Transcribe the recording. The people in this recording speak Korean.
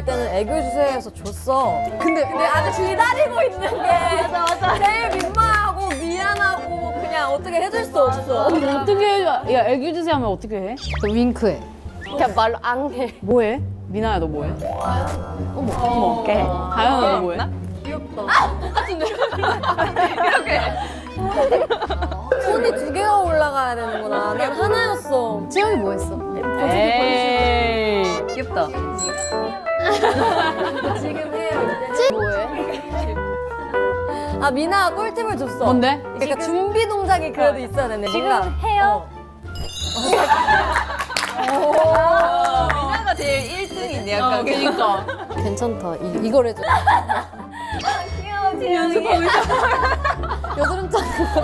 할 때는 애교 주세요 해서 줬어. 근데 아주 기다리고 있는 게 맞아. 제일 민망하고 미안하고 그냥 어떻게 해줄 수 없어. 근데 어떻게 해? 야, 애교 주세요 하면 어떻게 해? 윙크해. 그냥 말로 앙해. 뭐해? 미나야 너 뭐해? 어머 어깨. 다현아 너 뭐해? 손이 두 개가 올라가야 되는구나. 난 하나였어. 지영이 뭐 했어? 에이. 귀엽다. 지금 해요. 뭐해? 아 미나가 꿀팁을 줬어. 뭔데? 그러니까 준비 동작이 그래도 있어야 되네. 지금 해요? 미나가 제일 1등이네 약간. 그니까. 괜찮다. 이걸 해줘. 연습하고 있어. 여드름 짜는 거.